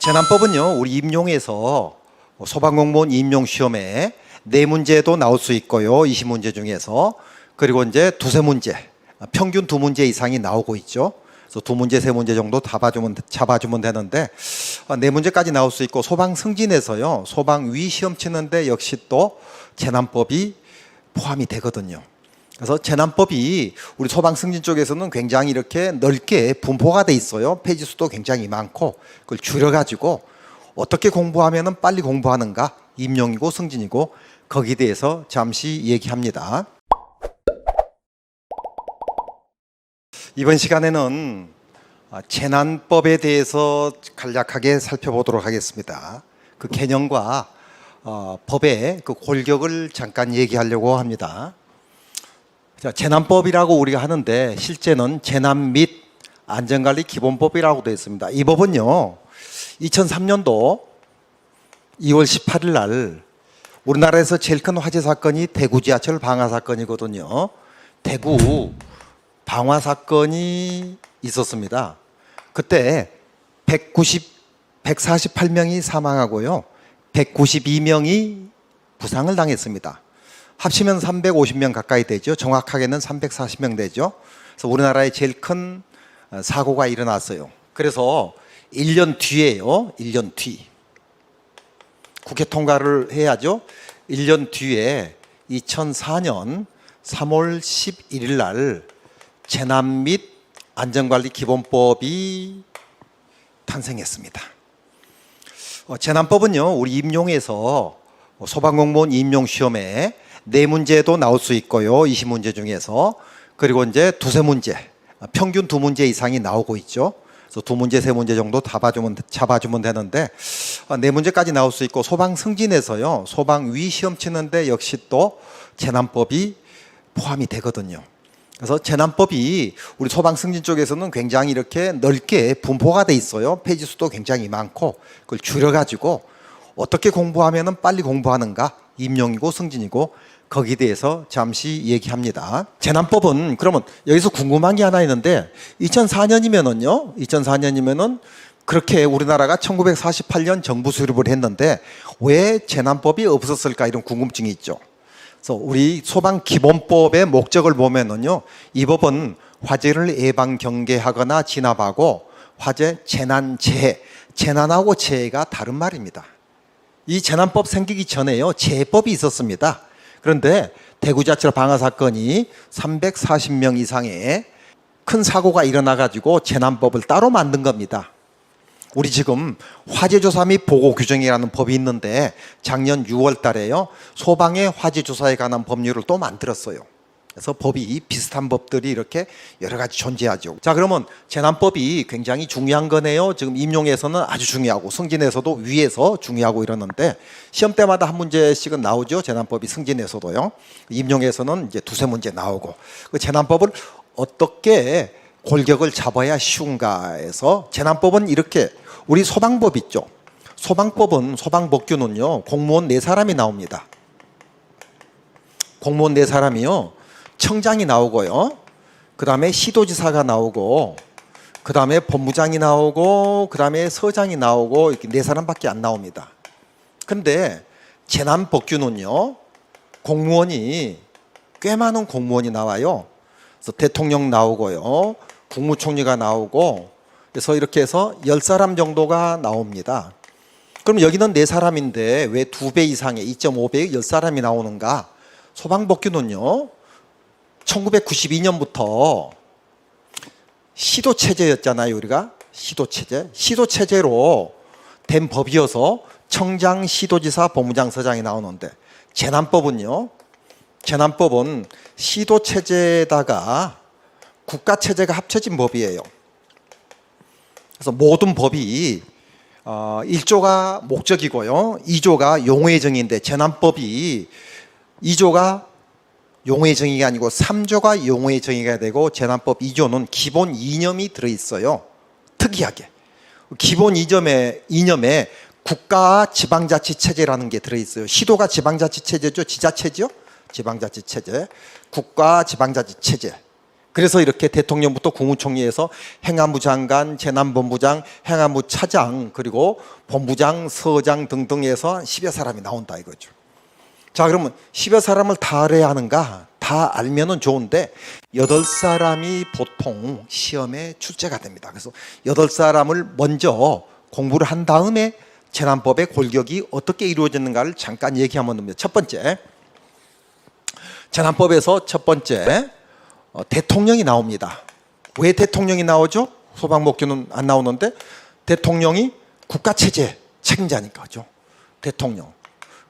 재난법은요, 우리 임용에서 소방공무원 임용시험에 4문제도 나올 수 있고요. 20문제 중에서. 그리고 이제 두세 문제, 평균 2문제 이상이 나오고 있죠. 그래서 2문제, 3문제 정도 잡아주면 되는데 4문제까지 나올 수 있고, 소방 승진에서요, 소방위 시험 치는데 역시 또 재난법이 포함이 되거든요. 그래서 재난법이 우리 소방 승진 쪽에서는 굉장히 이렇게 넓게 분포가 돼 있어요. 페이지 수도 굉장히 많고, 그걸 줄여가지고 어떻게 공부하면 빨리 공부하는가, 임용이고 승진이고, 거기에 대해서 잠시 얘기합니다. 이번 시간에는 재난법에 대해서 간략하게 살펴보도록 하겠습니다. 그 개념과 법의 그 골격을 잠깐 얘기하려고 합니다. 자, 재난법이라고 우리가 하는데 실제는 재난 및 안전관리 기본법이라고 되어 있습니다. 이 법은요, 2003년도 2월 18일 날 우리나라에서 제일 큰 화재 사건이 대구 지하철 방화 사건이거든요. 대구 방화 사건이 있었습니다. 그때 148명이 사망하고요, 192명이 부상을 당했습니다. 합치면 350명 가까이 되죠. 정확하게는 340명 되죠. 그래서 우리나라에 제일 큰 사고가 일어났어요. 그래서 1년 뒤에요. 1년 뒤. 국회 통과를 해야죠. 1년 뒤에 2004년 3월 11일 날 재난 및 안전관리 기본법이 탄생했습니다. 재난법은요, 우리 임용에서 소방공무원 임용시험에 4문제도 나올 수 있고요. 20문제 중에서. 그리고 이제 두세 문제, 평균 2문제 이상이 나오고 있죠. 그래서 2문제, 3문제 정도 잡아주면 되는데 4문제까지 나올 수 있고, 소방 승진에서요, 소방위 시험 치는데 역시 또 재난법이 포함이 되거든요. 그래서 재난법이 우리 소방 승진 쪽에서는 굉장히 이렇게 넓게 분포가 돼 있어요. 페이지 수도 굉장히 많고, 그걸 줄여가지고 어떻게 공부하면 빨리 공부하는가, 임용이고 승진이고, 거기에 대해서 잠시 얘기합니다. 재난법은 그러면 여기서 궁금한 게 하나 있는데, 2004년이면은 그렇게 우리나라가 1948년 정부 수립을 했는데 왜 재난법이 없었을까, 이런 궁금증이 있죠. 그래서 우리 소방 기본법의 목적을 보면은요, 이 법은 화재를 예방 경계하거나 진압하고, 화재, 재난, 재해, 재난하고 재해가 다른 말입니다. 이 재난법 생기기 전에요, 재해법이 있었습니다. 그런데 대구 지하철 방화 사건이 340명 이상의 큰 사고가 일어나 가지고 재난법을 따로 만든 겁니다. 우리 지금 화재조사 및 보고규정이라는 법이 있는데 작년 6월 달에요, 소방의 화재조사에 관한 법률을 또 만들었어요. 그래서 법이 비슷한 법들이 이렇게 여러 가지 존재하죠. 자, 그러면 재난법이 굉장히 중요한 거네요. 지금 임용에서는 아주 중요하고, 승진에서도 위에서 중요하고 이러는데, 시험 때마다 한 문제씩은 나오죠. 재난법이 승진에서도요. 임용에서는 이제 두세 문제 나오고, 그 재난법을 어떻게 골격을 잡아야 쉬운가에서 재난법은 이렇게, 우리 소방법 있죠. 소방법은, 소방법규는요, 공무원 4사람이 나옵니다. 공무원 4사람이요. 청장이 나오고요, 그 다음에 시도지사가 나오고, 그 다음에 법무장이 나오고, 그 다음에 서장이 나오고, 이렇게 4사람밖에 안 나옵니다. 그런데 재난법규는요, 공무원이 꽤 많은 공무원이 나와요. 그래서 대통령 나오고요, 국무총리가 나오고, 그래서 이렇게 해서 10사람 정도가 나옵니다. 그럼 여기는 4사람인데 왜 2배 이상의 2.5배의 10사람이 나오는가? 소방법규는요, 1992년부터 시도체제였잖아요. 우리가 시도체제, 시도체제로 된 법이어서 청장, 시도지사, 법무장, 서장이 나오는데, 재난법은요, 재난법은 시도체제에다가 국가체제가 합쳐진 법이에요. 그래서 모든 법이 1조가 목적이고요, 2조가 용어의 정의인데, 재난법이 2조가 용어의 정의가 아니고 3조가 용어의 정의가 되고, 재난법 2조는 기본 이념이 들어있어요. 특이하게 기본 이념에 국가와 지방자치체제라는 게 들어있어요. 시도가 지방자치체제죠. 지자체죠. 지방자치체제, 국가 지방자치체제. 그래서 이렇게 대통령부터 국무총리에서 행안부 장관, 재난본부장, 행안부 차장, 그리고 본부장, 서장 등등에서 한 10여 사람이 나온다 이거죠. 자, 그러면 10여 사람을 다 알아야 하는가? 다 알면은 좋은데 8사람이 보통 시험에 출제가 됩니다. 그래서 8사람을 먼저 공부를 한 다음에 재난법의 골격이 어떻게 이루어졌는가를 잠깐 얘기하면 됩니다. 첫 번째, 재난법에서 첫 번째 대통령이 나옵니다. 왜 대통령이 나오죠? 소방목조는 안 나오는데 대통령이 국가체제 책임자니까죠. 대통령.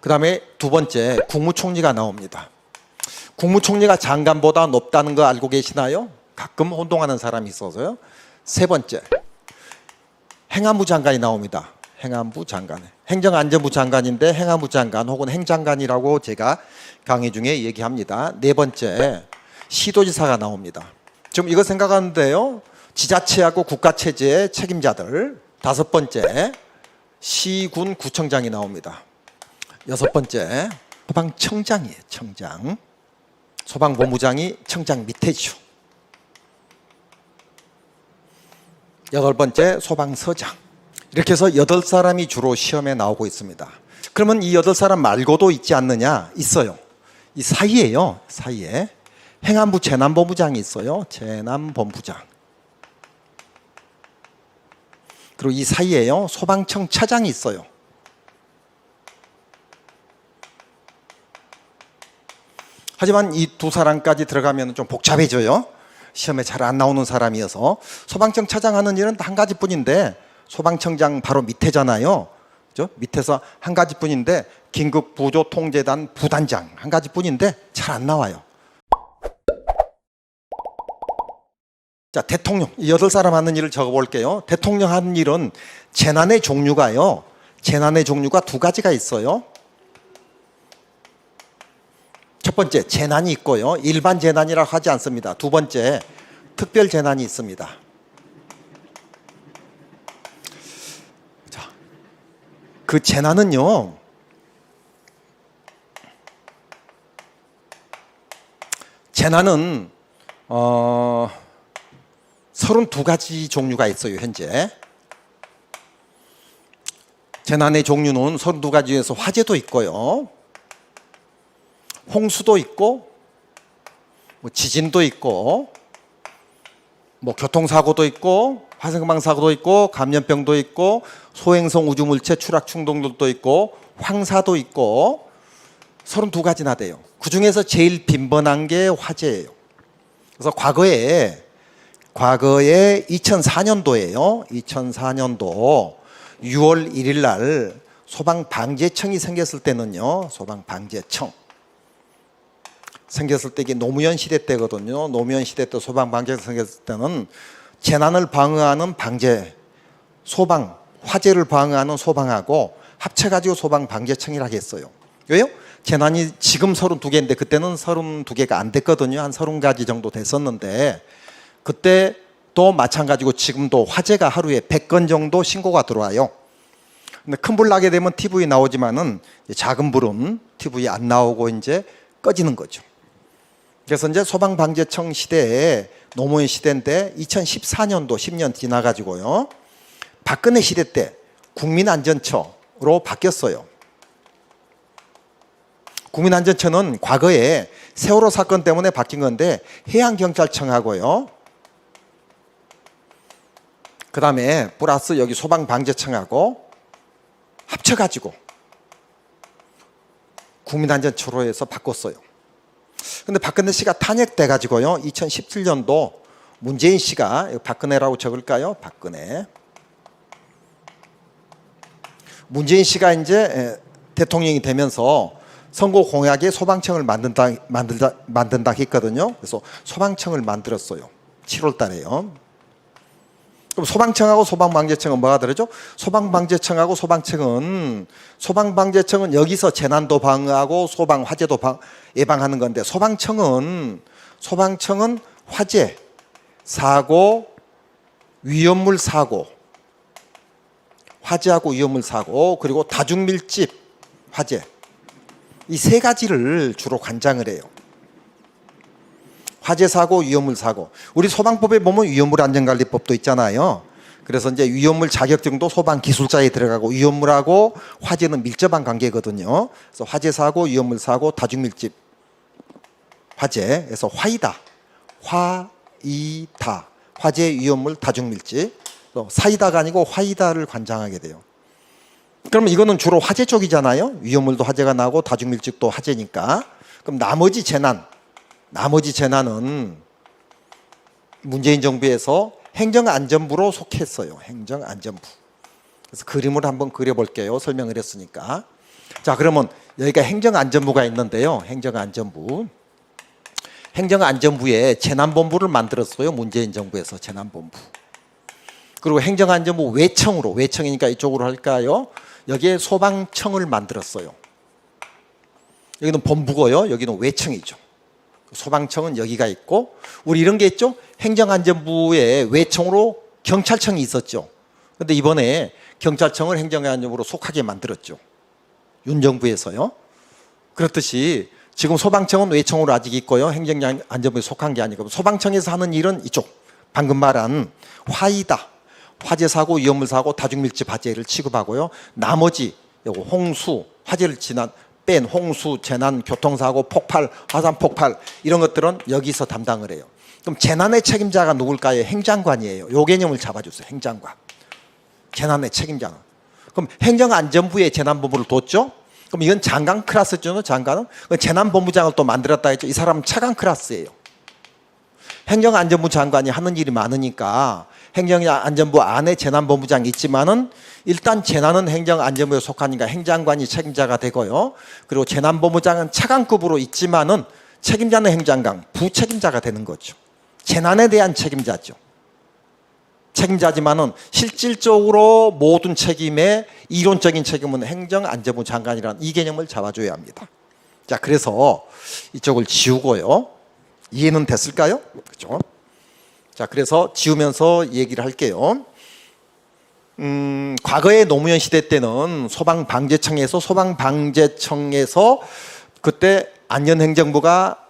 그 다음에 두 번째 국무총리가 나옵니다. 국무총리가 장관보다 높다는 거 알고 계시나요? 가끔 혼동하는 사람이 있어서요. 세 번째 행안부 장관이 나옵니다. 행안부 장관. 행정안전부 장관인데 행안부 장관 혹은 행장관이라고 제가 강의 중에 얘기합니다. 네 번째 시도지사가 나옵니다. 지금 이거 생각하는데요. 지자체하고 국가체제의 책임자들. 다섯 번째 시군 구청장이 나옵니다. 여섯 번째 소방청장이에요. 청장. 소방본부장이 청장 밑에죠. 여덟 번째 소방서장. 이렇게 해서 8사람이 주로 시험에 나오고 있습니다. 그러면 이 8사람 말고도 있지 않느냐? 있어요. 이 사이에요. 사이에 행안부 재난본부장이 있어요. 재난본부장. 그리고 이 사이에요. 소방청 차장이 있어요. 하지만 이 두 사람까지 들어가면 좀 복잡해져요. 시험에 잘 안 나오는 사람이어서. 소방청 차장 하는 일은 한 가지뿐인데 소방청장 바로 밑에잖아요. 그죠? 밑에서 한 가지뿐인데 긴급구조통제단 부단장 한 가지뿐인데 잘 안 나와요. 자, 대통령. 이 8사람 하는 일을 적어볼게요. 대통령 하는 일은 재난의 종류가요. 재난의 종류가 두 가지가 있어요. 첫 번째 재난이 있고요. 일반 재난이라고 하지 않습니다. 두 번째 특별 재난이 있습니다. 자, 그 재난은요. 재난은 32가지 종류가 있어요. 현재. 재난의 종류는 32가지 중에서 화재도 있고요. 홍수도 있고 뭐 지진도 있고 뭐 교통사고도 있고 화생방사고도 있고 감염병도 있고 소행성 우주물체 추락 충동들도 있고 황사도 있고 32가지나 돼요. 그중에서 제일 빈번한 게 화재예요. 그래서 과거에 2004년도에요. 2004년도 6월 1일 날 소방방재청이 생겼을 때는요. 소방방재청 생겼을 때 이게 노무현 시대 때거든요. 노무현 시대 때 소방방재가 생겼을 때는 재난을 방어하는 방재, 소방, 화재를 방어하는 소방하고 합쳐가지고 소방방재청이라고 했어요. 왜요? 재난이 지금 32개인데 그때는 32개가 안 됐거든요. 한 30가지 정도 됐었는데 그때 또 마찬가지고 지금도 화재가 하루에 100건 정도 신고가 들어와요. 근데 큰 불 나게 되면 TV에 나오지만은 작은 불은 TV에 안 나오고 이제 꺼지는 거죠. 그래서 이제 소방방재청 시대에 노무현 시대인데 2014년도 10년 지나가지고요. 박근혜 시대 때 국민안전처로 바뀌었어요. 국민안전처는 과거에 세월호 사건 때문에 바뀐 건데 해양경찰청하고요. 그 다음에 플러스 여기 소방방재청하고 합쳐가지고 국민안전처로 해서 바꿨어요. 근데 박근혜 씨가 탄핵돼 가지고요. 2017년도 문재인 씨가 박근혜라고 적을까요? 박근혜. 문재인 씨가 이제 대통령이 되면서 선거 공약에 소방청을 만든다 했거든요. 그래서 소방청을 만들었어요. 7월 달에요. 그럼 소방청하고 소방방재청은 뭐가 다르죠? 소방방재청하고 소방방재청은 여기서 재난도 방어하고 소방 화재도 예방하는 건데 소방청은 화재, 사고, 위험물 사고, 화재하고 위험물 사고 그리고 다중밀집 화재 이 세 가지를 주로 관장을 해요. 화재 사고, 위험물 사고. 우리 소방법에 보면 위험물 안전관리법도 있잖아요. 그래서 이제 위험물 자격증도 소방 기술자에 들어가고 위험물하고 화재는 밀접한 관계거든요. 그래서 화재 사고, 위험물 사고, 다중밀집 화재에서 화이다. 화이다. 화재, 위험물, 다중밀집. 사이다가 아니고 화이다를 관장하게 돼요. 그러면 이거는 주로 화재 쪽이잖아요. 위험물도 화재가 나고 다중밀집도 화재니까. 그럼 나머지 재난은 문재인 정부에서 행정안전부로 속했어요. 행정안전부. 그래서 그림을 한번 그려볼게요. 설명을 했으니까. 자, 그러면 여기가 행정안전부가 있는데요. 행정안전부에 재난본부를 만들었어요. 문재인 정부에서 재난본부. 그리고 행정안전부 외청이니까 이쪽으로 할까요? 여기에 소방청을 만들었어요. 여기는 본부고요. 여기는 외청이죠. 소방청은 여기가 있고, 우리 이런 게 있죠. 행정안전부의 외청으로 경찰청이 있었죠. 그런데 이번에 경찰청을 행정안전부로 속하게 만들었죠. 윤 정부에서요. 그렇듯이 지금 소방청은 외청으로 아직 있고요. 행정안전부에 속한 게 아니고, 소방청에서 하는 일은 이쪽 방금 말한 화이다. 화재 사고, 위험물 사고, 다중밀집 화재를 취급하고요. 나머지 홍수, 화재를 뺀 홍수, 재난, 교통사고, 폭발, 화산 폭발 이런 것들은 여기서 담당을 해요. 그럼 재난의 책임자가 누굴까요? 행장관이에요. 요 개념을 잡아주세요. 행장관. 재난의 책임자는. 그럼 행정안전부에 재난본부를 뒀죠. 그럼 이건 장관 클래스죠. 장관은 재난본부장을 또 만들었다 했죠. 이 사람은 차관 클래스예요. 행정안전부 장관이 하는 일이 많으니까 행정안전부 안에 재난본부장이 있지만은 일단 재난은 행정안전부에 속하니까 행장관이 책임자가 되고요. 그리고 재난본부장은 차관급으로 있지만은 책임자는 행장관, 부책임자가 되는 거죠. 재난에 대한 책임자죠. 책임자지만은 실질적으로 모든 책임의 이론적인 책임은 행정안전부 장관이라는 이 개념을 잡아줘야 합니다. 자, 그래서 이쪽을 지우고요. 이해는 됐을까요? 그렇죠? 자, 그래서 지우면서 얘기를 할게요. 과거의 노무현 시대 때는 소방방재청에서 그때 안전자치부인가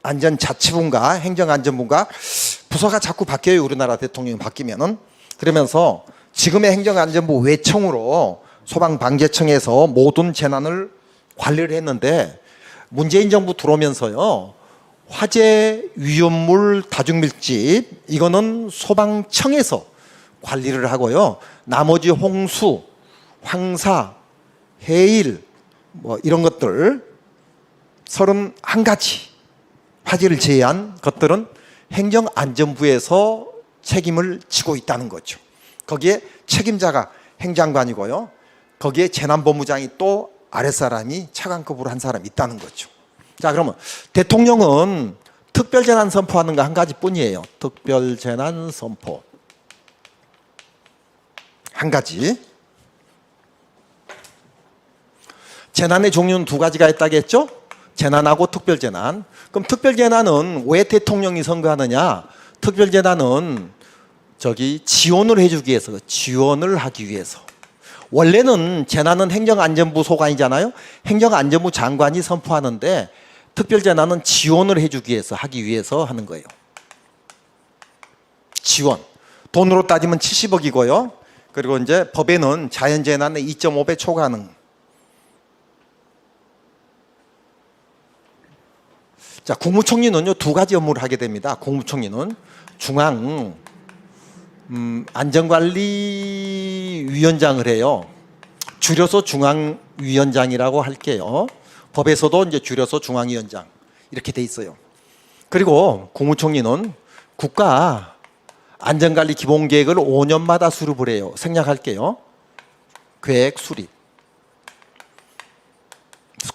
안전자치부인가 행정안전부인가 부서가 자꾸 바뀌어요. 우리나라 대통령이 바뀌면은. 그러면서 지금의 행정안전부 외청으로 소방방재청에서 모든 재난을 관리를 했는데 문재인 정부 들어오면서요. 화재, 위험물, 다중밀집 이거는 소방청에서 관리를 하고요. 나머지 홍수, 황사, 해일 뭐 이런 것들 31가지 화재를 제외한 것들은 행정안전부에서 책임을 지고 있다는 거죠. 거기에 책임자가 행장관이고요. 거기에 재난본부장이 또 아랫사람이 차관급으로 한 사람이 있다는 거죠. 자, 그러면 대통령은 특별재난 선포하는 거 한 가지뿐이에요. 특별재난 선포 한 가지. 재난의 종류는 두 가지가 있다고 했죠. 재난하고 특별재난. 그럼 특별재난은 왜 대통령이 선거하느냐? 특별재난은 지원을 해주기 위해서, 지원을 하기 위해서. 원래는 재난은 행정안전부 소관이잖아요. 행정안전부 장관이 선포하는데 특별재난은 지원을 해주기 위해서 하기 위해서 하는 거예요. 지원. 돈으로 따지면 70억이고요. 그리고 이제 법에는 자연재난의 2.5배 초과하는. 자, 국무총리는요 두 가지 업무를 하게 됩니다. 국무총리는 중앙 안전관리위원장을 해요. 줄여서 중앙위원장이라고 할게요. 법에서도 이제 줄여서 중앙위원장 이렇게 돼 있어요. 그리고 국무총리는 국가 안전관리 기본계획을 5년마다 수립을 해요. 생략할게요. 계획 수립.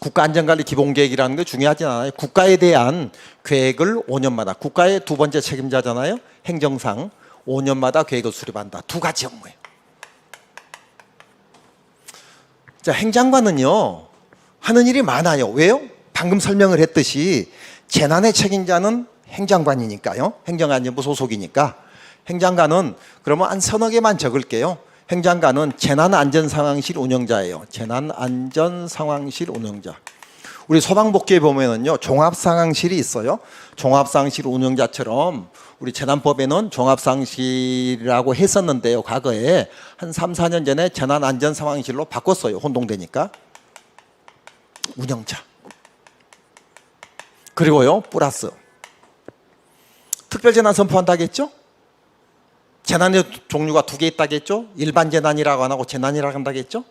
국가안전관리 기본계획이라는 게 중요하지 않아요. 국가에 대한 계획을 5년마다. 국가의 두 번째 책임자잖아요. 행정상 5년마다 계획을 수립한다. 두 가지 업무예요. 자, 행장관은요 하는 일이 많아요. 왜요? 방금 설명을 했듯이 재난의 책임자는 행장관이니까요. 행정안전부 소속이니까. 행장관은 그러면 한 서너 개만 적을게요. 행장관은 재난안전상황실 운영자예요. 재난안전상황실 운영자. 우리 소방복지에 보면은요, 종합상황실이 있어요. 종합상황실 운영자처럼 우리 재난법에는 종합상황실이라고 했었는데요. 과거에 한 3, 4년 전에 재난안전상황실로 바꿨어요. 혼동되니까. 운영자. 그리고요, 플러스. 특별재난 선포한다겠죠? 재난의 종류가 2개 있다겠죠? 일반 재난이라고 안 하고 재난이라고 한다겠죠?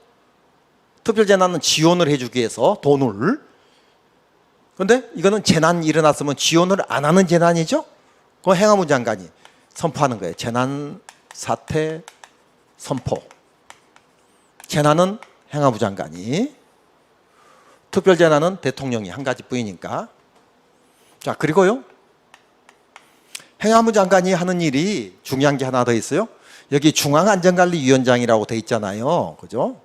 특별재난은 지원을 해주기 위해서 돈을. 그런데 이거는 재난이 일어났으면 지원을 안 하는 재난이죠? 그거 행안부 장관이 선포하는 거예요. 재난 사태 선포. 재난은 행안부 장관이, 특별재난은 대통령이 한 가지뿐이니까. 자, 그리고요, 행안부 장관이 하는 일이 중요한 게 하나 더 있어요. 여기 중앙안전관리위원장이라고 돼 있잖아요. 그죠?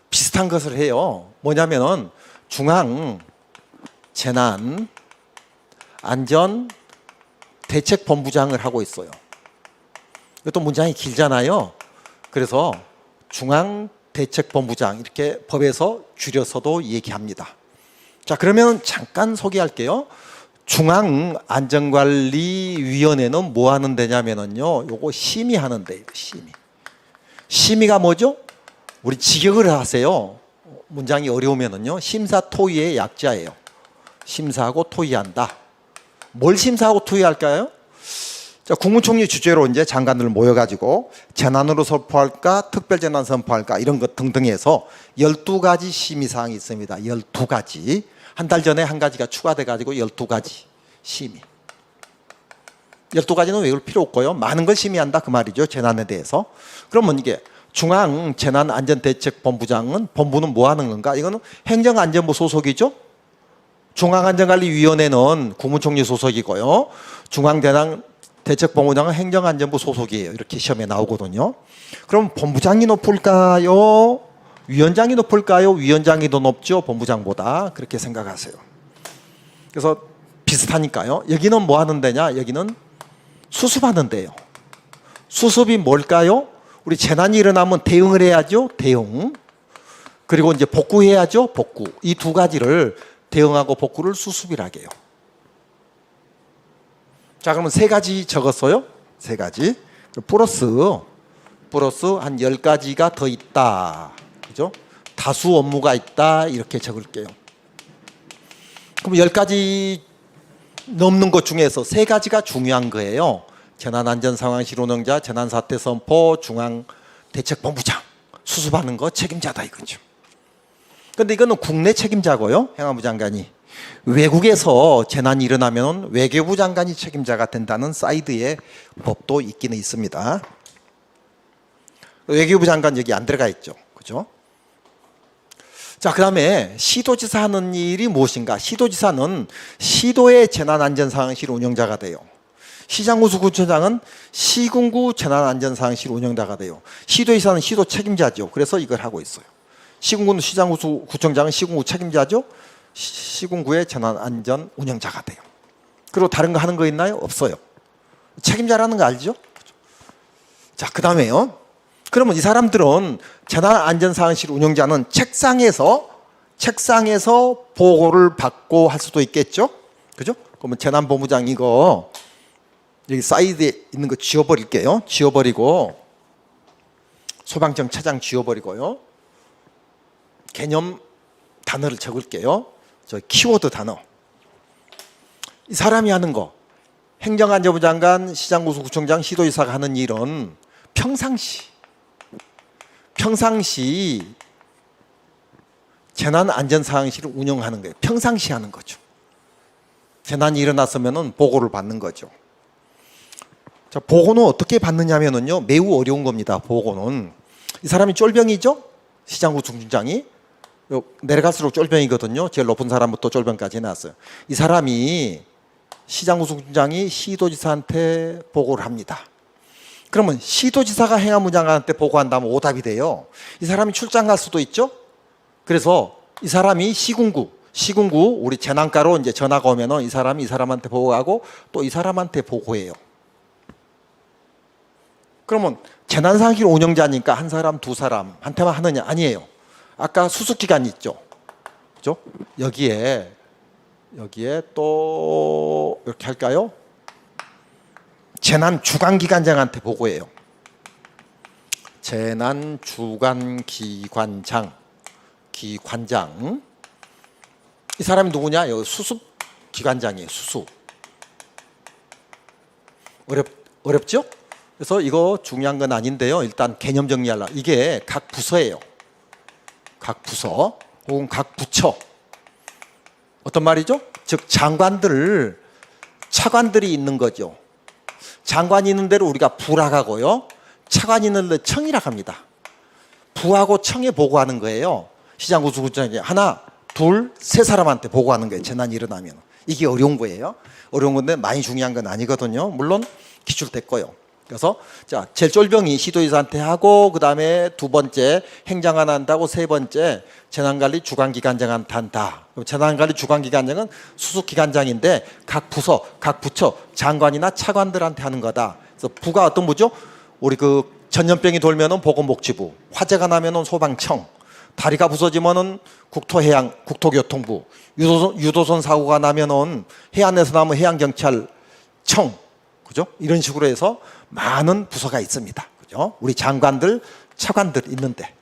비슷한 것을 해요. 뭐냐면은 중앙재난안전대책본부장을 하고 있어요. 이것도 문장이 길잖아요. 그래서 중앙대책본부장 이렇게 법에서 줄여서도 얘기합니다. 자, 그러면 잠깐 소개할게요. 중앙안전관리위원회는 뭐 하는 데냐면요, 요거 심의하는 데예요. 심의가 뭐죠? 우리 직역을 하세요. 문장이 어려우면은요, 심사토의의 약자예요. 심사하고 토의한다. 뭘 심사하고 토의할까요? 자, 국무총리 주재로 이제 장관들 모여가지고 재난으로 선포할까, 특별재난 선포할까, 이런 것 등등 해서 12가지 심의사항이 있습니다. 12가지. 한 달 전에 한 가지가 추가돼가지고 12가지 심의. 12가지는 외울 필요 없고요. 많은 걸 심의한다 그 말이죠. 재난에 대해서. 그러면 이게 중앙재난안전대책본부장은, 본부는 뭐 하는 건가? 이거는 행정안전부 소속이죠. 중앙안전관리위원회는 국무총리 소속이고요. 중앙재난대책본부장은 행정안전부 소속이에요. 이렇게 시험에 나오거든요. 그럼 본부장이 높을까요? 위원장이 높을까요? 위원장이 더 높죠, 본부장보다. 그렇게 생각하세요. 그래서 비슷하니까요. 여기는 뭐 하는 데냐? 여기는 수습하는 데요. 수습이 뭘까요? 우리 재난이 일어나면 대응을 해야죠. 대응. 그리고 이제 복구해야죠. 복구. 이 2가지를, 대응하고 복구를 수습이라고 해요. 자, 그러면 3가지 적었어요. 3가지. 플러스 한 10가지가 더 있다. 그죠? 다수 업무가 있다. 이렇게 적을게요. 그럼 10가지 넘는 것 중에서 3가지가 중요한 거예요. 재난안전상황실 운영자, 재난사태 선포, 중앙대책본부장. 수습하는 거 책임자다 이거죠. 그런데 이거는 국내 책임자고요. 행안부 장관이. 외국에서 재난이 일어나면 외교부 장관이 책임자가 된다는 사이드의 법도 있기는 있습니다. 외교부 장관 여기 안 들어가 있죠. 그죠? 자, 그 다음에 시도지사 하는 일이 무엇인가? 시도지사는 시도의 재난안전상황실 운영자가 돼요. 시장구수구청장은 시군구 재난안전상황실 운영자가 돼요. 시도지사는 시도 책임자죠. 그래서 이걸 하고 있어요. 시군구는 시장구수구청장은 시군구 책임자죠. 시군구의 재난안전 운영자가 돼요. 그리고 다른 거 하는 거 있나요? 없어요. 책임자라는 거 알죠? 자, 그 다음에요. 그러면 이 사람들은 재난안전상황실 운영자는 책상에서 보고를 받고 할 수도 있겠죠? 그죠? 그러면 재난본부장 이거 여기 사이드에 있는 거 지워버릴게요. 지워버리고 소방청 차장 지워버리고요. 개념 단어를 적을게요. 저 키워드 단어. 이 사람이 하는 거, 행정안전부 장관, 시장구수구청장, 시도지사가 하는 일은 평상시 재난안전상황실을 운영하는 거예요. 평상시 하는 거죠. 재난이 일어났으면 보고를 받는 거죠. 자, 보고는 어떻게 받느냐면요, 매우 어려운 겁니다. 보고는 이 사람이 쫄병이죠. 시장구청장이 내려갈수록 쫄병이거든요. 제일 높은 사람부터 쫄병까지 나왔어요. 이 사람이 시장구청장이 시도지사한테 보고를 합니다. 그러면 시도지사가 행안부 장관한테 보고한다면 오답이 돼요. 이 사람이 출장 갈 수도 있죠. 그래서 이 사람이 시군구 우리 재난과로 이제 전화가 오면은 이 사람한테 보고하고 또 이 사람한테 보고해요. 그러면 재난상황실 운영자니까 한 사람, 두 사람한테만 하느냐? 아니에요. 아까 수습기간 있죠. 그죠? 여기에 또 이렇게 할까요? 재난주간기관장한테 보고해요. 재난주간기관장, 기관장. 이 사람이 누구냐? 여기 수습기관장이에요. 수습. 어렵죠? 그래서 이거 중요한 건 아닌데요. 일단 개념 정리하려. 이게 각 부서예요. 각 부서 혹은 각 부처. 어떤 말이죠? 즉 장관들, 차관들이 있는 거죠. 장관이 있는 대로 우리가 부라고 하고요. 차관이 있는 데 청이라고 합니다. 부하고 청에 보고하는 거예요. 시장구수구청에 하나, 둘, 세 사람한테 보고하는 거예요. 재난이 일어나면. 이게 어려운 거예요. 어려운 건데 많이 중요한 건 아니거든요. 물론 기출됐고요. 그래서 자, 제일 쫄병이 시도지사한테 하고 그다음에 두 번째 행정관 한다고 세 번째 재난관리 주관기관장한테 한다. 그럼 재난관리 주관기관장은 수습기관장인데 각 부서, 각 부처 장관이나 차관들한테 하는 거다. 그래서 부가 어떤 부죠? 우리 그 전염병이 돌면은 보건복지부, 화재가 나면은 소방청, 다리가 부서지면은 국토해양, 국토교통부, 유도선 사고가 나면은 해안에서 나면 해양경찰청, 그죠? 이런 식으로 해서 많은 부서가 있습니다. 그죠? 우리 장관들, 차관들 있는데.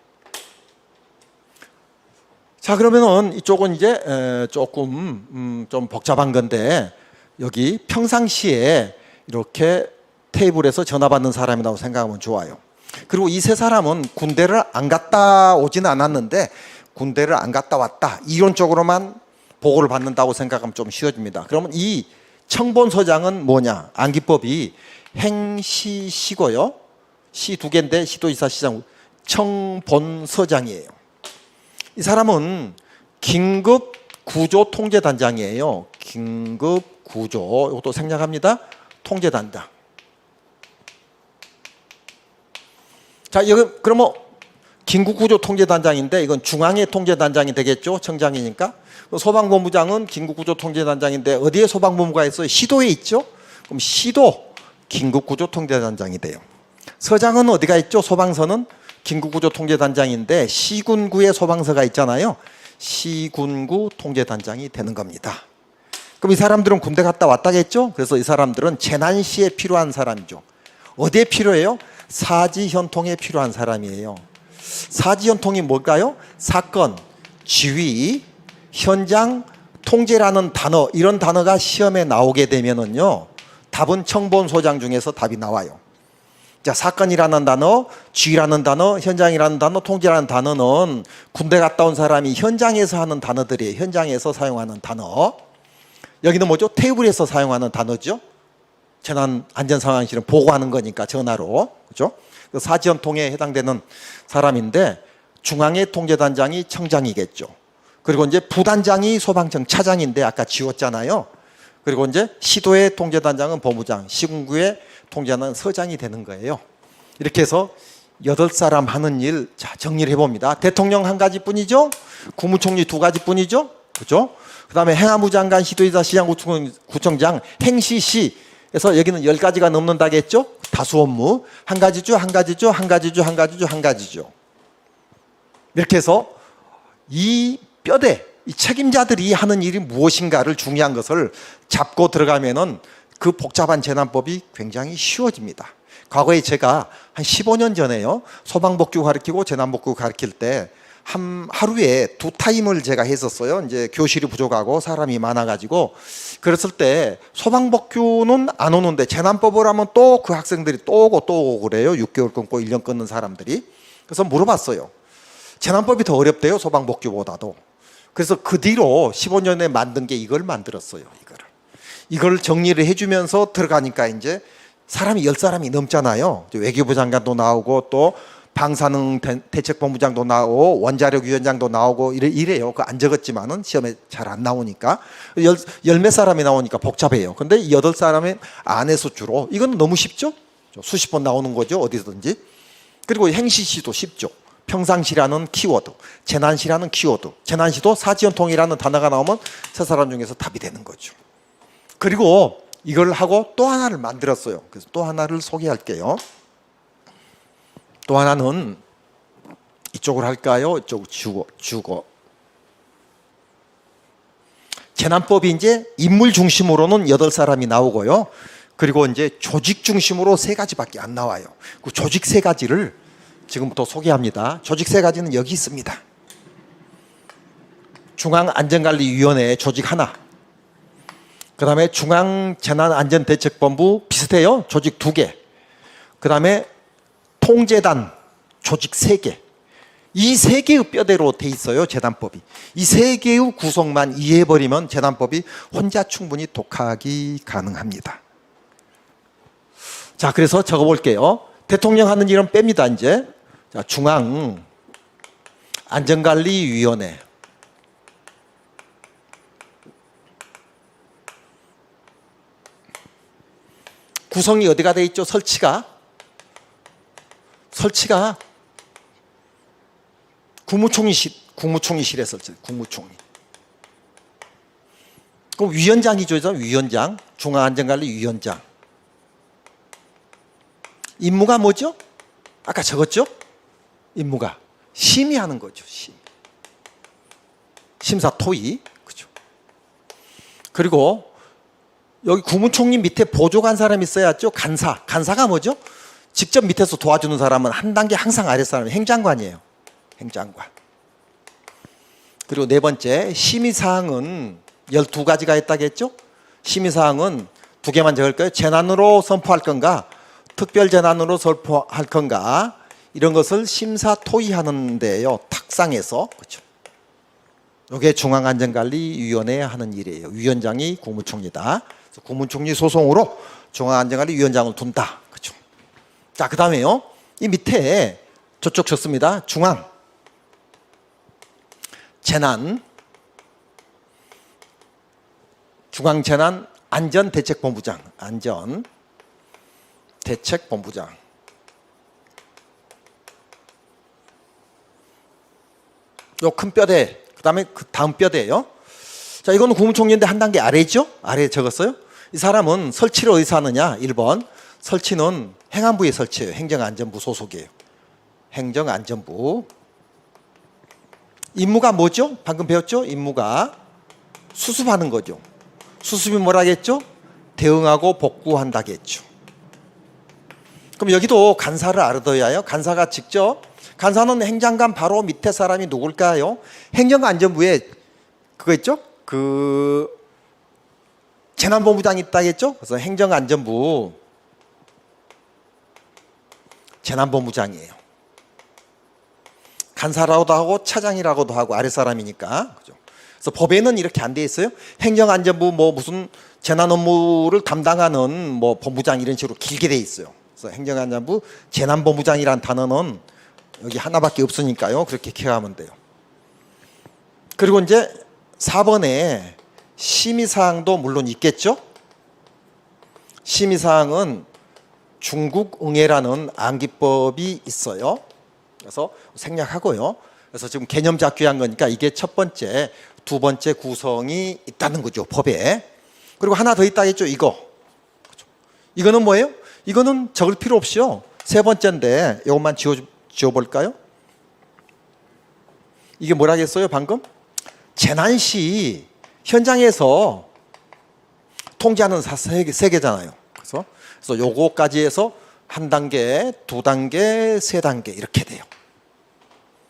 자, 그러면은 이쪽은 이제 조금 좀 복잡한 건데 여기 평상시에 이렇게 테이블에서 전화 받는 사람이라고 생각하면 좋아요. 그리고 이 세 사람은 군대를 안 갔다 오지는 않았는데 군대를 안 갔다 왔다. 이론적으로만 보고를 받는다고 생각하면 좀 쉬워집니다. 그러면 이 청본서장은 뭐냐? 안기법이 행시시고요. 시 두 개인데 시도지사 시장 청본서장이에요. 이 사람은 긴급구조통제단장이에요. 긴급구조 이것도 생략합니다. 통제단장. 자, 여기 그러면 긴급구조통제단장인데 이건 중앙의 통제단장이 되겠죠. 청장이니까. 소방본부장은 긴급구조통제단장인데 어디에 소방본부가 있어요? 시도에 있죠. 그럼 시도 긴급구조통제단장이 돼요. 서장은 어디가 있죠? 소방서는 긴급구조통제단장인데 시군구에 소방서가 있잖아요. 시군구 통제단장이 되는 겁니다. 그럼 이 사람들은 군대 갔다 왔다겠죠? 그래서 이 사람들은 재난시에 필요한 사람이죠. 어디에 필요해요? 사지현통에 필요한 사람이에요. 사지현통이 뭘까요? 사건, 지휘, 현장, 통제라는 단어, 이런 단어가 시험에 나오게 되면은요, 답은 청본소장 중에서 답이 나와요. 자, 사건이라는 단어, 지휘라는 단어, 현장이라는 단어, 통제라는 단어는 군대 갔다 온 사람이 현장에서 하는 단어들이에요. 현장에서 사용하는 단어. 여기는 뭐죠? 테이블에서 사용하는 단어죠. 재난안전상황실은 보고하는 거니까 전화로. 그죠? 사지연통에 해당되는 사람인데 중앙의 통제단장이 청장이겠죠. 그리고 이제 부단장이 소방청 차장인데 아까 지웠잖아요. 그리고 이제 시도의 통제단장은 본부장, 시군구의 통제단장은 서장이 되는 거예요. 이렇게 해서 8사람 하는 일, 자, 정리를 해봅니다. 대통령 한 가지뿐이죠. 국무총리 2가지뿐이죠. 그죠? 그 다음에 행안부 장관, 시도지사, 시장구청장, 행시시. 그래서 여기는 10가지가 넘는다겠죠? 다수 업무. 한 가지죠, 한 가지죠, 한 가지죠, 한 가지죠, 한 가지죠. 이렇게 해서 이 뼈대, 이 책임자들이 하는 일이 무엇인가를 중요한 것을 잡고 들어가면은 그 복잡한 재난법이 굉장히 쉬워집니다. 과거에 제가 한 15년 전에요. 소방복구 가르치고 재난복구 가르칠 때 하루에 2타임을 제가 했었어요. 이제 교실이 부족하고 사람이 많아가지고 그랬을 때 소방복구는 안 오는데 재난법을 하면 또 그 학생들이 또 오고 그래요. 6개월 끊고 1년 끊는 사람들이. 그래서 물어봤어요. 재난법이 더 어렵대요. 소방복구보다도. 그래서 그 뒤로 15년에 만든 게 이걸 만들었어요. 이걸 정리를 해주면서 들어가니까 이제 사람이 10사람이 넘잖아요. 외교부 장관도 나오고 또 방사능 대책본부장도 나오고 원자력위원장도 나오고 이래요. 그 안 적었지만은 시험에 잘 안 나오니까 열 몇 사람이 나오니까 복잡해요. 근데 8사람의 안에서 주로 이건 너무 쉽죠? 수십 번 나오는 거죠. 어디서든지. 그리고 행시시도 쉽죠. 평상시라는 키워드, 재난시라는 키워드, 재난시도 사지연통이라는 단어가 나오면 세 사람 중에서 답이 되는 거죠. 그리고 이걸 하고 또 하나를 만들었어요. 그래서 또 하나를 소개할게요. 또 하나는 이쪽으로 할까요? 이쪽 주고. 재난법이 이제 인물 중심으로는 8사람이 나오고요. 그리고 이제 조직 중심으로 3가지밖에 안 나와요. 그 조직 3가지를 지금부터 소개합니다. 조직 3가지는 여기 있습니다. 중앙안전관리위원회 조직 하나, 그 다음에 중앙재난안전대책본부 비슷해요. 조직 2개, 그 다음에 통제단 조직 3개. 이 3개의 뼈대로 돼 있어요. 재난법이. 이 3개의 구성만 이해해버리면 재난법이 혼자 충분히 독하기 가능합니다. 자, 그래서 적어볼게요. 대통령 하는 일은 뺍니다. 이제 자, 중앙안전관리위원회, 구성이 어디가 돼 있죠? 설치가 국무총리실에 설치. 국무총리. 그럼 위원장이죠, 위원장. 중앙안전관리위원장. 임무가 뭐죠? 아까 적었죠? 임무가 심의하는 거죠. 심사 토의. 그죠? 그리고 여기 국무총리 밑에 보조관 사람이 있어야죠. 간사가 뭐죠? 직접 밑에서 도와주는 사람은 한 단계 항상 아래 사람이 행장관이에요. 행장관. 그리고 4번째, 심의사항은 12가지가 있다고 했죠? 심의사항은 2개만 적을 거예요. 재난으로 선포할 건가, 특별재난으로 선포할 건가, 이런 것을 심사 토의하는데요. 탁상에서. 그렇죠. 이게 중앙안전관리위원회 하는 일이에요. 위원장이 국무총리다. 그래서 국무총리 소송으로 중앙안전관리위원장을 둔다. 그렇죠. 자, 그 다음에요. 이 밑에 저쪽 적습니다. 중앙재난안전대책본부장, 안전대책본부장. 요 큰 뼈대, 그 다음에 그 다음 뼈대예요. 자, 이거는 국무총리인데 한 단계 아래죠? 아래에 적었어요. 이 사람은 설치를 어디서 하느냐? 1번, 설치는 행안부에 설치해요. 행정안전부 소속이에요. 행정안전부. 임무가 뭐죠? 방금 배웠죠? 임무가 수습하는 거죠. 수습이 뭐라겠죠? 대응하고 복구한다겠죠. 그럼 여기도 간사를 알아둬야 해요. 간사가 직접, 간사는 행장관 바로 밑에 사람이 누굴까요? 행정안전부에 그거 있죠? 그 재난본부장이 있다겠죠? 그래서 행정안전부 재난본부장이에요. 간사라고도 하고 차장이라고도 하고 아래 사람이니까. 그죠? 그래서 법에는 이렇게 안 돼 있어요. 행정안전부 뭐 무슨 재난 업무를 담당하는 뭐 본부장 이런 식으로 길게 돼 있어요. 그래서 행정안전부 재난본부장이란 단어는 여기 하나밖에 없으니까요. 그렇게 기억하면 돼요. 그리고 이제 4번에 심의사항도 물론 있겠죠. 심의사항은 중국응애라는 암기법이 있어요. 그래서 생략하고요. 그래서 지금 개념 잡기 한 거니까 이게 첫 번째, 두 번째 구성이 있다는 거죠. 법에. 그리고 하나 더 있다겠죠. 이거는 뭐예요? 이거는 적을 필요 없이요. 3번째인데 이것만 지워볼까요? 이게 뭐라겠어요 방금? 재난시 현장에서 통제하는 세 개잖아요. 그래서 요거까지 해서 1단계, 2단계, 3단계 이렇게 돼요.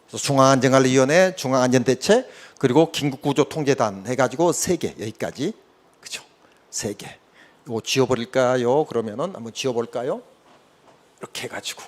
그래서 중앙안전관리위원회, 중앙안전대책, 그리고 긴급구조통제단 해가지고 3개 여기까지. 그죠? 3개. 이거 지워버릴까요? 그러면은 한번 지워볼까요? 이렇게 해가지고.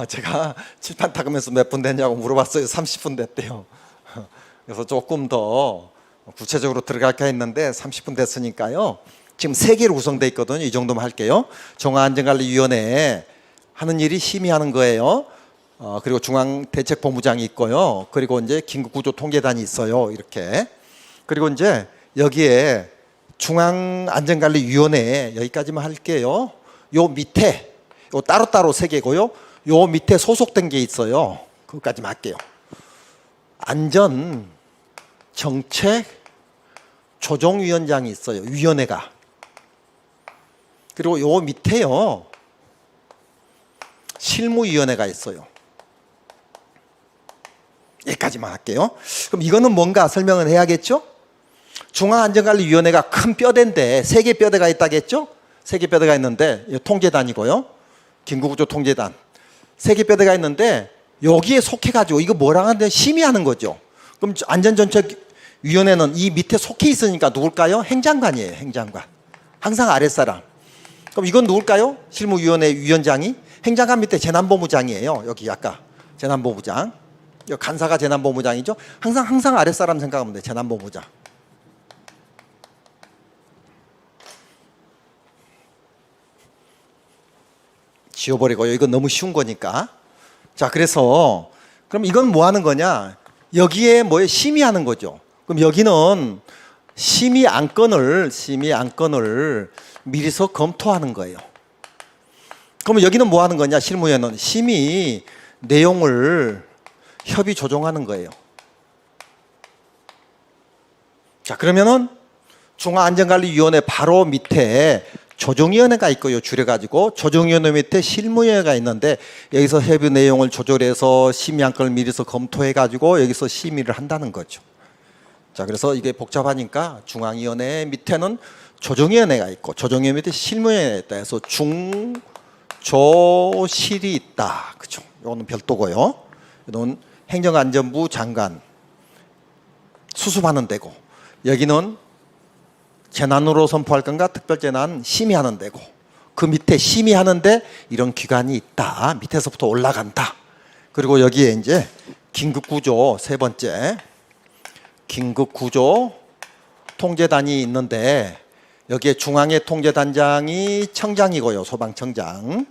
제가 칠판 닦으면서 몇 분 됐냐고 물어봤어요. 30분 됐대요. 그래서 조금 더 구체적으로 들어갈까 했는데 30분 됐으니까요. 지금 3개로 구성되어 있거든요. 이 정도만 할게요. 중앙안전관리위원회 하는 일이 심의하는 거예요. 그리고 중앙대책본부장이 있고요. 그리고 이제 긴급구조통제단이 있어요. 이렇게. 그리고 이제 여기에 중앙안전관리위원회 여기까지만 할게요. 요 밑에 요 따로따로 세 개고요. 요 밑에 소속된 게 있어요. 그것까지만 할게요. 안전 정책 조정위원장이 있어요. 위원회가. 그리고 요 밑에요. 실무위원회가 있어요. 여기까지만 할게요. 그럼 이거는 뭔가 설명을 해야겠죠? 중앙안전관리위원회가 큰 뼈대인데 세 개 뼈대가 있다겠죠? 세 개 뼈대가 있는데 통제단이고요. 긴급구조 통제단. 세 개 뼈대가 있는데 여기에 속해가지고 이거 뭐라 하는데 심의하는 거죠. 그럼 안전정책위원회는 이 밑에 속해 있으니까 누굴까요? 행장관이에요. 행장관. 항상 아랫사람. 그럼 이건 누굴까요? 실무위원회 위원장이 행장관 밑에 재난본부장이에요. 여기 아까 재난본부장. 여기 간사가 재난본부장이죠. 항상 아랫사람 생각하면 돼. 재난본부장. 지워버리고요. 이건 너무 쉬운 거니까. 자, 그래서 그럼 이건 뭐 하는 거냐? 여기에 뭐에 심의하는 거죠. 그럼 여기는 심의 안건을 미리서 검토하는 거예요. 그러면 여기는 뭐 하는 거냐? 실무위원회는 심의 내용을 협의 조정하는 거예요. 자, 그러면은 중앙안전관리위원회 바로 밑에 조정위원회가 있고요. 줄여가지고 조정위원회 밑에 실무위원회가 있는데 여기서 협의 내용을 조절해서 심의 안건을 미리서 검토해가지고 여기서 심의를 한다는 거죠. 자, 그래서 이게 복잡하니까 중앙위원회 밑에는 조정위원회가 있고 조정위원회 밑에 실무위원회가 있다 해서 중조실이 있다. 그죠? 이거는 별도고요. 이건 행정안전부 장관 수습하는 데고 여기는 재난으로 선포할 건가 특별재난 심의하는 데고 그 밑에 심의하는데 이런 기관이 있다. 밑에서부터 올라간다. 그리고 여기에 이제 긴급구조 세 번째 긴급구조 통제단이 있는데 여기에 중앙의 통제단장이 청장이고요. 소방청장.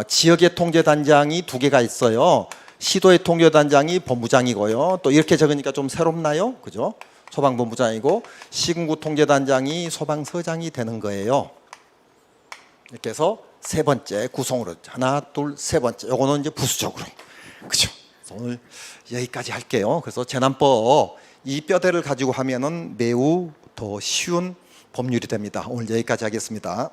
지역의 통제단장이 두 개가 있어요. 시도의 통제단장이 본부장이고요. 또 이렇게 적으니까 좀 새롭나요? 그죠? 소방본부장이고 시군구 통제단장이 소방서장이 되는 거예요. 이렇게 해서 세 번째 구성으로 하나, 둘, 세 번째. 요거는 이제 부수적으로. 그죠? 오늘 여기까지 할게요. 그래서 재난법 이 뼈대를 가지고 하면은 매우 더 쉬운 법률이 됩니다. 오늘 여기까지 하겠습니다.